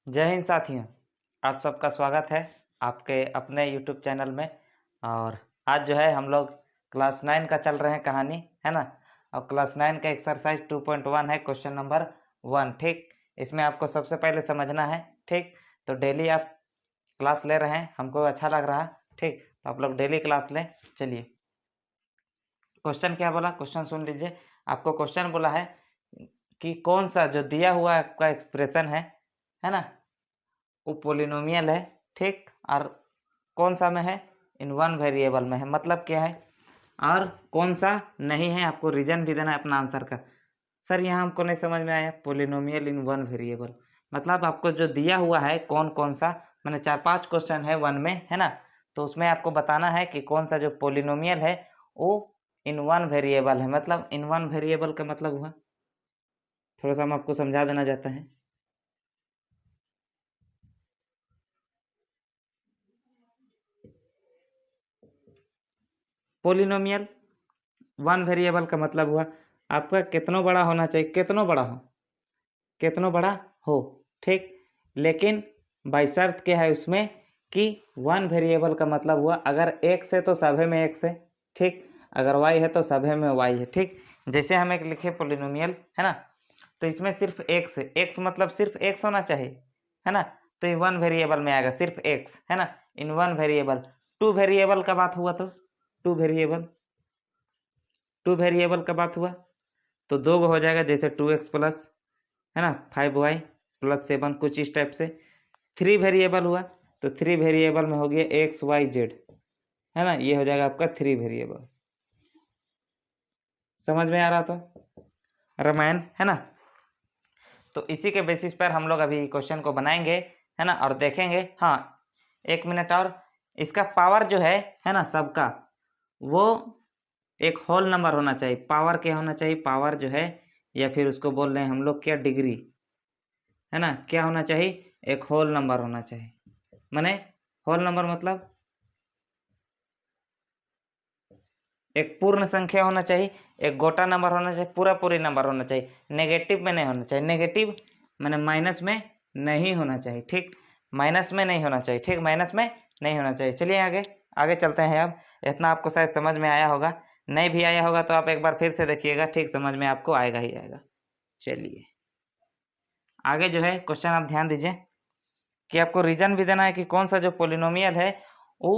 जय हिंद साथियों, आप सबका स्वागत है आपके अपने YouTube चैनल में। और आज जो है हम लोग क्लास 9 का चल रहे हैं कहानी, है ना। और क्लास 9 का एक्सरसाइज 2.1 है, क्वेश्चन नंबर 1। ठीक, इसमें आपको सबसे पहले समझना है। ठीक, तो डेली आप क्लास ले रहे हैं, हमको अच्छा लग रहा है। ठीक, तो आप लोग डेली क्लास लें। चलिए, क्वेश्चन क्या बोला, क्वेश्चन सुन लीजिए। आपको क्वेश्चन बोला है कि कौन सा जो दिया हुआ आपका एक्सप्रेशन है ना, वो पोलिनोमियल है। ठीक, और कौन सा में है, इन वन वेरिएबल में है। मतलब क्या है, और कौन सा नहीं है, आपको रीजन भी देना है अपना आंसर का। सर यहाँ हमको नहीं समझ में आया, पोलिनोमियल इन वन वेरिएबल मतलब आपको जो दिया हुआ है कौन कौन सा, मैंने 4-5 क्वेश्चन है वन में, है ना। तो उसमें आपको बताना है कि कौन सा जो पोलिनोमियल है वो इन वन वेरिएबल है। मतलब इन वन वेरिएबल का मतलब हुआ, थोड़ा सा हम आपको समझा देना चाहते हैं। पोलिनोमियल वन वेरिएबल का मतलब हुआ आपका कितना बड़ा होना चाहिए, कितना बड़ा हो, कितना बड़ा हो। ठीक, लेकिन बाई शर्त क्या है उसमें कि वन वेरिएबल का मतलब हुआ अगर x है तो सभी में x है। ठीक, अगर y है तो सभी में y है। ठीक, जैसे हम एक लिखे पोलिनोमियल, है ना, तो इसमें सिर्फ x है, x मतलब सिर्फ x होना चाहिए, है ना। तो ये वन वेरिएबल में आएगा सिर्फ x, है ना, इन वन वेरिएबल। टू वेरिएबल का बात हुआ तो टू वेरिएबल, टू वेरिएबल का बात हुआ तो दो हो जाएगा, जैसे 2x प्लस, है ना, 5y प्लस 7, कुछ इस टाइप से। थ्री वेरिएबल हुआ तो थ्री वेरिएबल में हो गया x y z, है ना, ये हो जाएगा आपका थ्री वेरिएबल। समझ में आ रहा तो रामायण, है ना। तो इसी के बेसिस पर हम लोग अभी क्वेश्चन को बनाएंगे, है ना, और देखेंगे। हाँ, 1 मिनट और, इसका पावर जो है ना, सबका वो एक होल नंबर होना चाहिए। पावर क्या होना चाहिए, पावर जो है, या फिर उसको बोल रहे हैं हम लोग क्या, डिग्री, है ना, क्या होना चाहिए, एक होल नंबर होना चाहिए। माने होल नंबर मतलब एक पूर्ण संख्या होना चाहिए, एक गोटा नंबर होना चाहिए, पूरा पूरी नंबर होना चाहिए। नेगेटिव में नहीं होना चाहिए, नेगेटिव माने माइनस में नहीं होना चाहिए। ठीक, माइनस में नहीं होना चाहिए। ठीक, माइनस में नहीं होना चाहिए। चलिए आगे आगे चलते हैं। अब इतना आपको शायद समझ में आया होगा, नहीं भी आया होगा तो आप एक बार फिर से देखिएगा। ठीक, समझ में आपको आएगा ही आएगा। चलिए आगे जो है क्वेश्चन आप ध्यान दीजिए कि आपको रीजन भी देना है कि कौन सा जो पोलिनोमियल है वो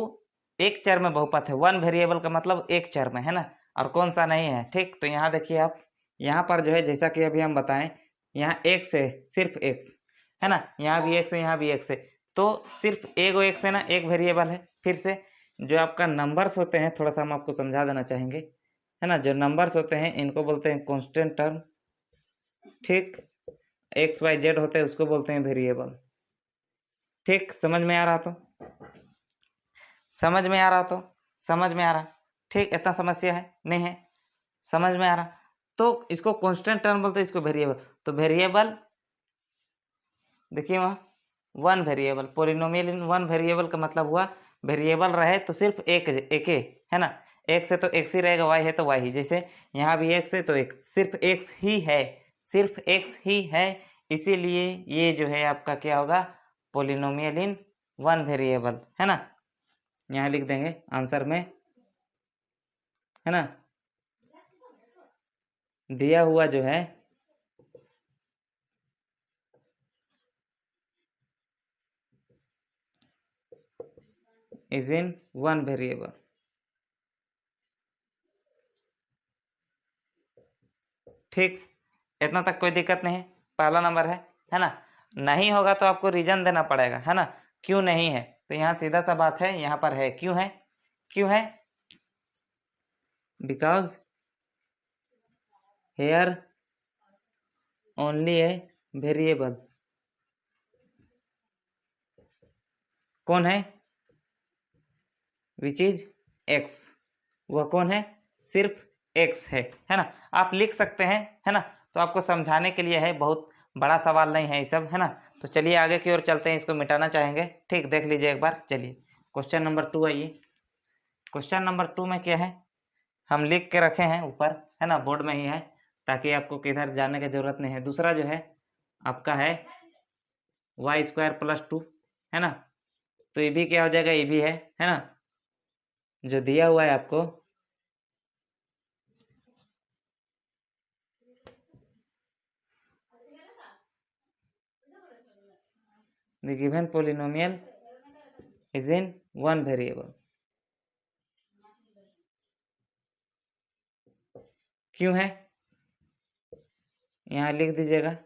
एक चर में बहुपद है। वन वेरिएबल का मतलब एक चर में, है ना, और कौन सा नहीं है। ठीक, तो यहाँ देखिए आप, यहाँ पर जो है जैसा कि अभी हम बताएं, यहाँ x है, सिर्फ x, है ना, यहाँ भी x है, यहाँ भी x है। तो सिर्फ एगो x है ना, एक वेरिएबल है। फिर से जो आपका नंबर्स होते हैं, थोड़ा सा हम आपको समझा देना चाहेंगे, है ना। जो नंबर्स होते हैं इनको बोलते हैं कॉन्स्टेंट टर्म। ठीक, एक्स वाई जेड होते हैं उसको बोलते हैं वेरिएबल। ठीक, समझ में आ रहा तो, समझ में आ रहा तो, समझ में आ रहा। ठीक, इतना समस्या है नहीं है, समझ में आ रहा। तो इसको कांस्टेंट टर्म बोलते हैं, इसको वेरिएबल। तो वेरिएबल देखिए वहाँ वन वेरिएबल, पोलिनोमियल इन वन वेरिएबल का मतलब हुआ वेरिएबल रहे तो सिर्फ एक है ना। एक्स है तो एक्स ही रहेगा, वाई है तो वाई ही। जैसे यहाँ भी एक्स है तो एक सिर्फ एक्स ही है, सिर्फ एक्स ही है। इसीलिए ये जो है आपका क्या होगा, पोलिनोमियल इन वन वेरिएबल, है ना। यहाँ लिख देंगे आंसर में, है ना, दिया हुआ जो है इज इन वन वेरिएबल। ठीक, इतना तक कोई दिक्कत नहीं है, पहला नंबर है ना। नहीं होगा तो आपको रीजन देना पड़ेगा, है ना, क्यों नहीं है। तो यहाँ सीधा सा बात है, यहाँ पर है, क्यों है, क्यों है, because here only a variable. कौन है, विच इज एक्स, वह कौन है, सिर्फ एक्स है ना। आप लिख सकते हैं, है ना, तो आपको समझाने के लिए है, बहुत बड़ा सवाल नहीं है ये सब, है ना। तो चलिए आगे की ओर चलते हैं, इसको मिटाना चाहेंगे। ठीक, देख लीजिए एक बार। चलिए क्वेश्चन नंबर 2 आइए। क्वेश्चन नंबर 2 में क्या है, हम लिख के रखे हैं ऊपर, है ना, बोर्ड में ही है, ताकि आपको किधर जाने की जरूरत नहीं है। दूसरा जो है आपका है वाई स्क्वायर प्लस 2, है ना। तो ये भी क्या हो जाएगा, ये भी है ना, जो दिया हुआ है आपको। The given polynomial is in one variable. क्यों है, यहाँ लिख दीजिएगा।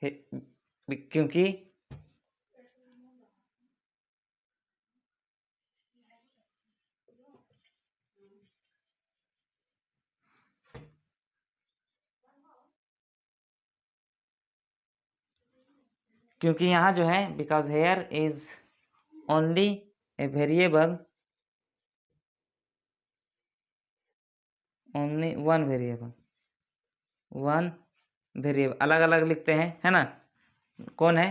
क्योंकि क्योंकि यहाँ जो है, because here is only a variable, only one variable, one variable अलग अलग लिखते हैं, है ना। कौन है,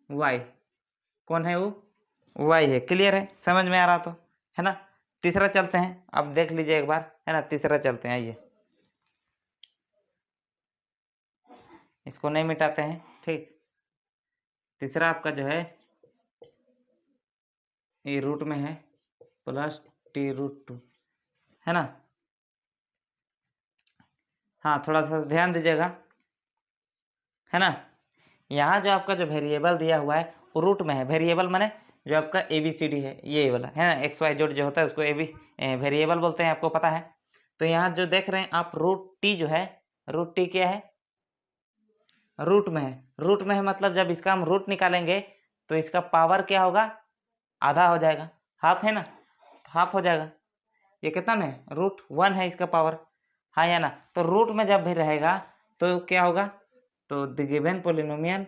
वाई। कौन है वो, वाई है। क्लियर है, समझ में आ रहा तो, है ना। तीसरा चलते हैं, अब देख लीजिए एक बार, है ना। तीसरा चलते हैं, आइए इसको नहीं मिटाते हैं, ठीक। तीसरा आपका जो है ये रूट में है, प्लस t√2, है ना। हाँ, थोड़ा सा ध्यान दीजिएगा, है ना। यहाँ जो आपका जो वेरिएबल दिया हुआ है वो रूट में है। वेरिएबल माने जो आपका ABCD है, ये वाला, है ना। XY जो होता है उसको वेरिएबल बोलते हैं, आपको पता है। तो यहाँ जो देख रहे हैं आप, √t जो है, √t क्या है, रूट में है। रूट में है मतलब जब इसका हम रूट निकालेंगे तो इसका पावर क्या होगा, आधा हो जाएगा, हाफ है ना, हाफ हो जाएगा। ये कितना में है, √1 है इसका पावर, हाँ या ना। तो रूट में जब भी रहेगा तो क्या होगा, तो the given polynomial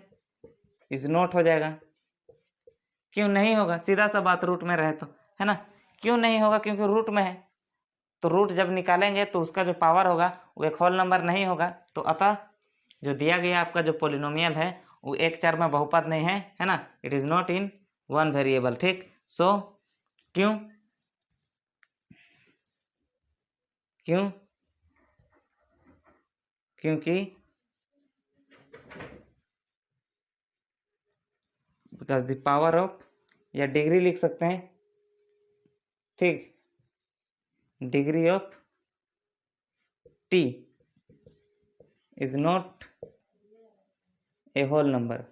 is not हो जाएगा। क्यों नहीं होगा, सीधा सा बात, रूट में रहे तो, है ना। क्यों नहीं होगा, क्योंकि रूट में है। तो रूट जब निकालेंगे तो उसका जो पावर होगा वो एक होल नंबर नहीं होगा। तो अतः जो दिया गया आपका जो पोलिनोमियल है वो एक चर में बहुपद नहीं है, है ना। It is not in one variable, ठीक। सो क्यों, क्यों, क्योंकि बिकॉज द पावर ऑफ, या डिग्री लिख सकते हैं, ठीक, degree of t is not a whole number,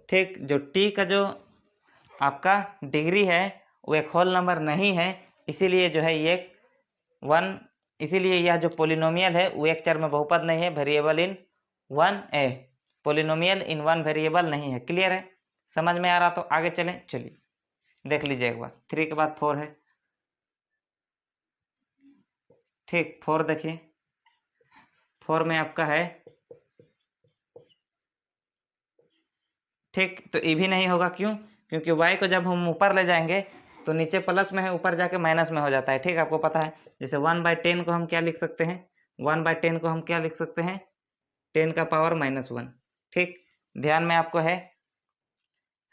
ठीक। जो t का जो आपका डिग्री है वो एक होल नंबर नहीं है, इसीलिए जो है ये वन, इसीलिए यह जो पोलिनोमियल है वो एक चर में बहुपद नहीं है, variable in one A, polynomial in one variable नहीं है। क्लियर है, समझ में आ रहा तो आगे चलें, चलिए देख लीजिए एक बार। 3 के बाद 4 है, ठीक। 4 देखिए, 4 में आपका है, ठीक। तो ये भी नहीं होगा, क्यों, क्योंकि y को जब हम ऊपर ले जाएंगे तो नीचे प्लस में है, ऊपर जाके माइनस में हो जाता है, ठीक। आपको पता है, जैसे 1/10 को हम क्या लिख सकते हैं, 1/10 को हम क्या लिख सकते हैं, 10 का पावर -1, ठीक। ध्यान में आपको है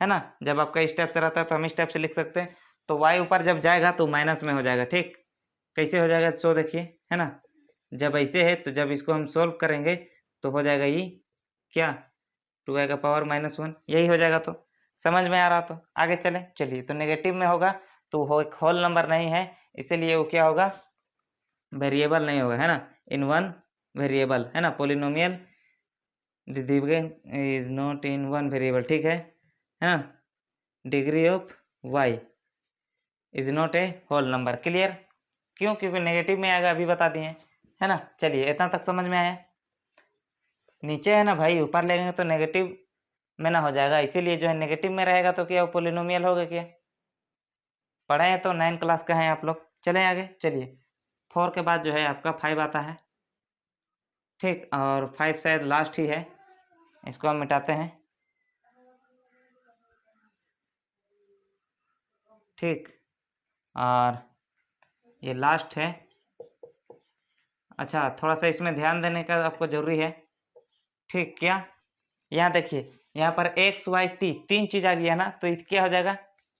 ना। जब आपका इस टाइप से रहता है तो हम इस टाइप से लिख सकते हैं। तो y ऊपर जब जाएगा तो माइनस में हो जाएगा, ठीक। कैसे हो जाएगा, सो देखिए, है ना। जब ऐसे है तो जब इसको हम सोल्व करेंगे तो हो जाएगा ये क्या, 2y का पावर -1, यही हो जाएगा। तो समझ में आ रहा तो आगे चले, चलिए। तो नेगेटिव में होगा तो हो एक होल नंबर नहीं है, इसीलिए वो क्या होगा, वेरिएबल नहीं होगा, है ना। इन वन वेरिएबल, है ना। पोलिनोमियल दिव्यन is not in one variable, ठीक है ना। Degree of y is not a whole number. Clear, क्यों, क्योंकि नेगेटिव में आएगा, अभी बता दिए, है ना। चलिए, इतना तक समझ में आया। नीचे है ना भाई, ऊपर लेंगे तो नेगेटिव में ना हो जाएगा, इसीलिए जो है नेगेटिव में रहेगा तो क्या वो पोलिनोमियल होगा क्या, पढ़े हैं तो 9 क्लास का है आप लोग। चलें आगे, चलिए। 4 के बाद जो है आपका 5 आता है, ठीक। और 5 शायद लास्ट ही है, इसको हम मिटाते हैं, ठीक। और ये लास्ट है। अच्छा, थोड़ा सा इसमें ध्यान देने का आपको जरूरी है, ठीक। क्या, यहाँ देखिए, यहाँ पर एक्स वाई टी तीन चीज आ गया ना, तो क्या हो जाएगा,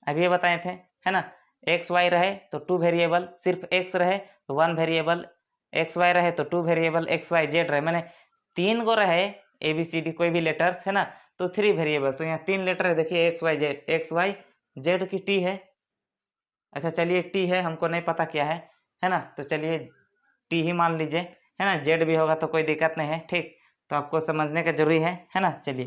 अभी ये बताए थे, है ना। एक्स वाई रहे तो 2 वेरिएबल, सिर्फ एक्स रहे तो 1 वेरिएबल, एक्स वाई रहे तो 2 वेरिएबल, एक्स वाई जेड रहे, मैंने 3 गो रहे ए बी सी डी कोई भी लेटर्स, है ना, तो 3 वेरिएबल। तो यहाँ 3 लेटर है, देखिए X Y Z, X Y Z की टी है। अच्छा चलिए टी है, हमको नहीं पता क्या है ना, तो चलिए टी ही मान लीजिए, है ना। जेड भी होगा तो कोई दिक्कत नहीं है, ठीक। तो आपको समझने का जरूरी है ना। चलिए,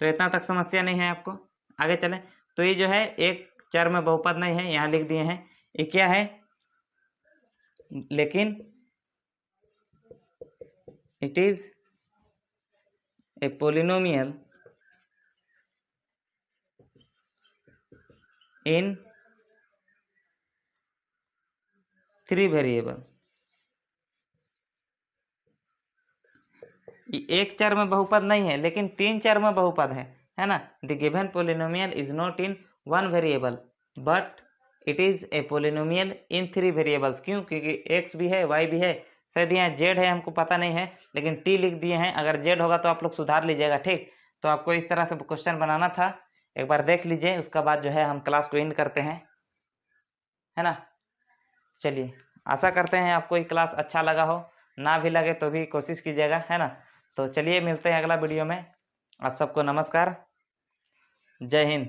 तो इतना तक समस्या नहीं है आपको, आगे चलें। तो ये जो है एक चर में बहुपद नहीं है, यहाँ लिख दिए हैं। ये क्या है, लेकिन it is a polynomial in 3 variable. एक चर में बहुपद नहीं है, लेकिन 3 चर में बहुपद है ना। The given polynomial is not in 1 variable but it is a polynomial in 3 variables. क्यों, क्योंकि एक्स भी है, वाई भी है, शायद यहाँ जेड है, हमको पता नहीं है, लेकिन टी लिख दिए हैं। अगर जेड होगा तो आप लोग सुधार लीजिएगा, ठीक। तो आपको इस तरह से क्वेश्चन बनाना था, एक बार देख लीजिए, उसका बाद जो है हम क्लास को एंड करते हैं, है ना। चलिए, आशा करते हैं आपको ये क्लास अच्छा लगा हो, ना भी लगे तो भी कोशिश कीजिएगा, है ना। तो चलिए मिलते हैं अगला वीडियो में। आप सबको नमस्कार, जय हिंद।